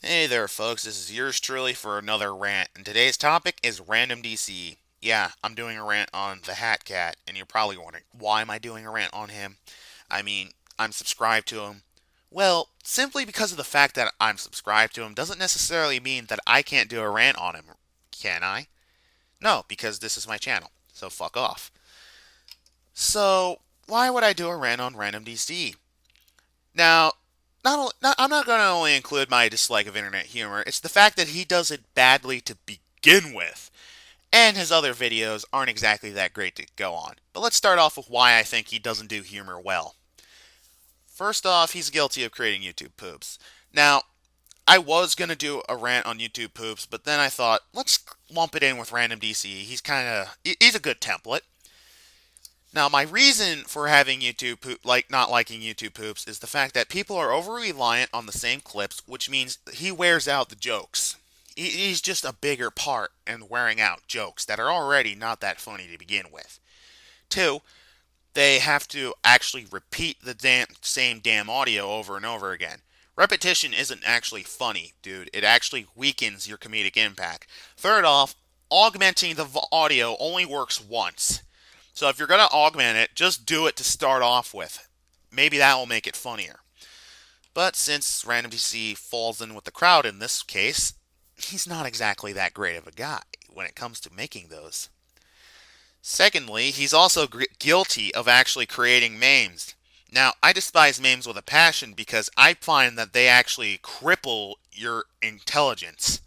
Hey there, folks. This is yours truly for another rant, and today's topic is RandomDCE. Yeah, I'm doing a rant on the Hat Cat, and you're probably wondering, why am I doing a rant on him? I mean, I'm subscribed to him. Well, simply because of the fact that I'm subscribed to him doesn't necessarily mean that I can't do a rant on him, can I? No, because this is my channel, so fuck off. So, why would I do a rant on RandomDCE? Now, I'm not going to only include my dislike of internet humor, it's the fact that he does it badly to begin with. And his other videos aren't exactly that great to go on. But let's start off with why I think he doesn't do humor well. First off, he's guilty of creating YouTube poops. Now, I was going to do a rant on YouTube poops, but then I thought, let's lump it in with Random DCE. He's a good template. Now, my reason for having not liking YouTube poops is the fact that people are over reliant on the same clips, which means he wears out the jokes. He's just a bigger part in wearing out jokes that are already not that funny to begin with. Two, they have to actually repeat the same damn audio over and over again. Repetition isn't actually funny, dude. It actually weakens your comedic impact. Third off, augmenting the audio only works once. So if you're going to augment it, just do it to start off with. Maybe that will make it funnier. But since RandomDCE falls in with the crowd in this case, he's not exactly that great of a guy when it comes to making those. Secondly, he's also guilty of actually creating memes. Now, I despise memes with a passion because I find that they actually cripple your intelligence.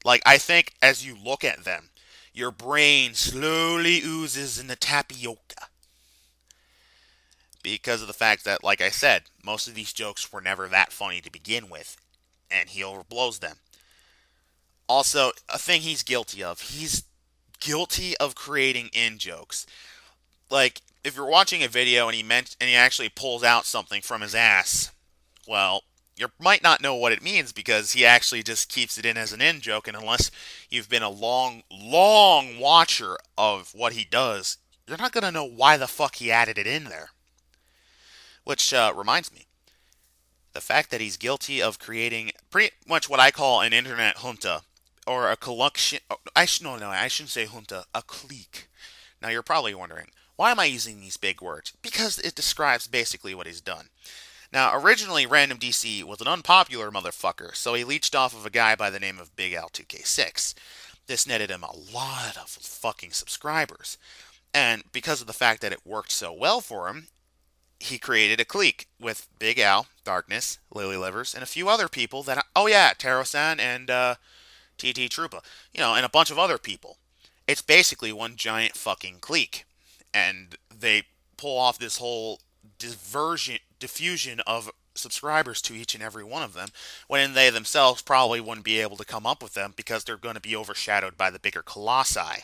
Like, I think as you look at them, your brain slowly oozes into tapioca. Because of the fact that, like I said, most of these jokes were never that funny to begin with, and he overblows them. Also, a thing he's guilty of creating in-jokes. Like, if you're watching a video and he actually pulls out something from his ass, well, you might not know what it means because he actually just keeps it in as an in joke, and unless you've been a long watcher of what he does, you're not going to know why the fuck he added it in there. Which reminds me, the fact that he's guilty of creating pretty much what I call an internet junta, or a collection. I shouldn't say junta, a clique. Now you're probably wondering, why am I using these big words? Because it describes basically what he's done. Now, originally, RandomDCE was an unpopular motherfucker, so he leached off of a guy by the name of Big Al2K6. This netted him a lot of fucking subscribers. And because of the fact that it worked so well for him, he created a clique with Big Al, Darkness, Lily Livers, and a few other people that, Taro-san and TT Troopa, and a bunch of other people. It's basically one giant fucking clique. And they pull off this whole diffusion of subscribers to each and every one of them, when they themselves probably wouldn't be able to come up with them because they're going to be overshadowed by the bigger colossi.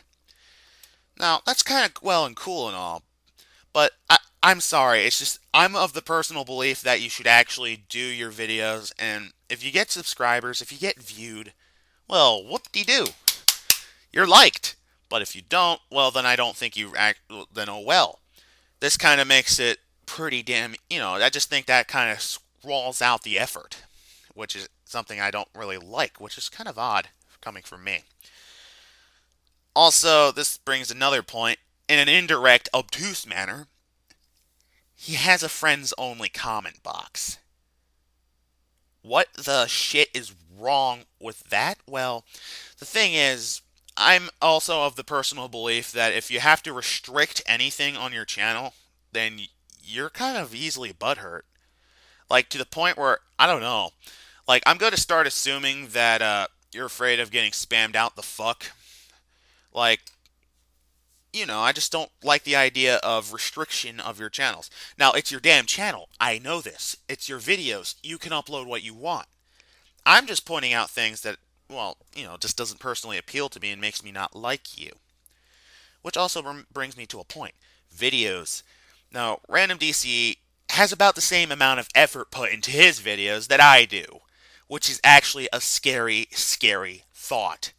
Now, that's kind of well and cool and all, but I'm sorry, it's just, I'm of the personal belief that you should actually do your videos, and if you get subscribers, if you get viewed, well, whoop-de-doo, you're liked. But if you don't, well, then I don't think then oh well. This kind of makes it pretty damn, I just think that kind of scrawls out the effort, which is something I don't really like, which is kind of odd coming from me. Also, this brings another point. In an indirect, obtuse manner, he has a friends only comment box. What the shit is wrong with that? Well, the thing is, I'm also of the personal belief that if you have to restrict anything on your channel, then you're kind of easily butthurt. Like, to the point where, I don't know. Like, I'm going to start assuming that you're afraid of getting spammed out the fuck. Like, I just don't like the idea of restriction of your channels. Now, it's your damn channel. I know this. It's your videos. You can upload what you want. I'm just pointing out things that, well, just doesn't personally appeal to me and makes me not like you. Which also brings me to a point. Videos. Now, RandomDCE has about the same amount of effort put into his videos that I do, which is actually a scary, scary thought.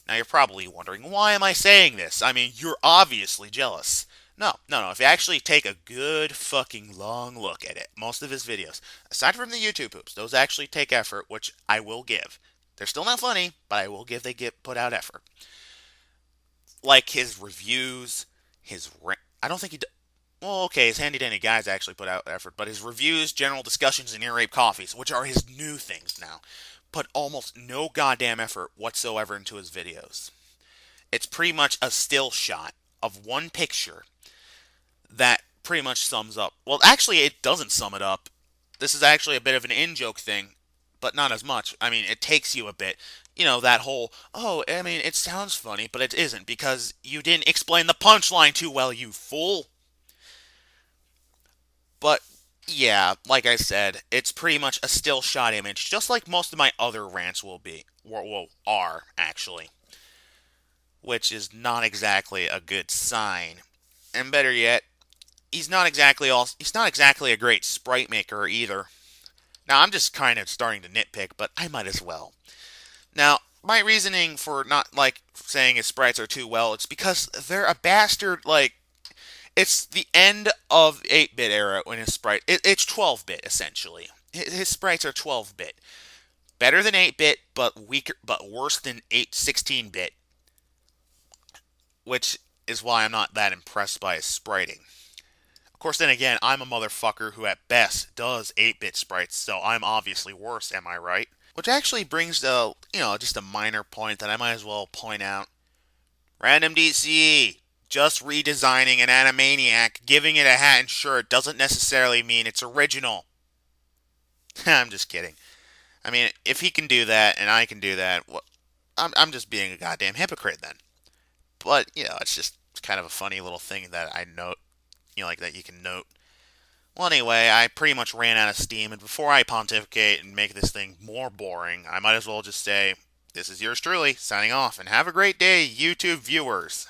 Now, you're probably wondering, why am I saying this? I mean, you're obviously jealous. No. If you actually take a good fucking long look at it, most of his videos, aside from the YouTube poops, those actually take effort, which I will give. They're still not funny, but I will give they get put out effort. Like his reviews, I don't think he. Well, okay, his handy dandy guys actually put out effort, but his reviews, general discussions, and ear rape coffees, which are his new things now, put almost no goddamn effort whatsoever into his videos. It's pretty much a still shot of one picture that pretty much sums up. Well, actually, it doesn't sum it up. This is actually a bit of an in joke thing, but not as much. I mean, it takes you a bit. You know, that whole, oh, I mean, it sounds funny, but it isn't because you didn't explain the punchline too well, you fool. But yeah, like I said, it's pretty much a still shot image, just like most of my other rants will be, well, are actually, which is not exactly a good sign. And better yet, he's not exactly a great sprite maker either. Now I'm just kind of starting to nitpick, but I might as well. Now, my reasoning for not like saying his sprites are too well, it's because they're a bastard like it's the end of 8-bit era when his it's 12-bit essentially. His sprites are 12-bit. Better than 8-bit, but weaker but worse than 16-bit, which is why I'm not that impressed by his spriting. Of course, then again, I'm a motherfucker who at best does 8-bit sprites, so I'm obviously worse, am I right? Which actually brings to, just a minor point that I might as well point out. RandomDCE, just redesigning an Animaniac, giving it a hat and shirt doesn't necessarily mean it's original. I'm just kidding. I mean, if he can do that and I can do that, well, I'm just being a goddamn hypocrite then. But, it's just kind of a funny little thing that I note, like that you can note. Well, anyway, I pretty much ran out of steam, and before I pontificate and make this thing more boring, I might as well just say, this is yours truly, signing off, and have a great day, YouTube viewers.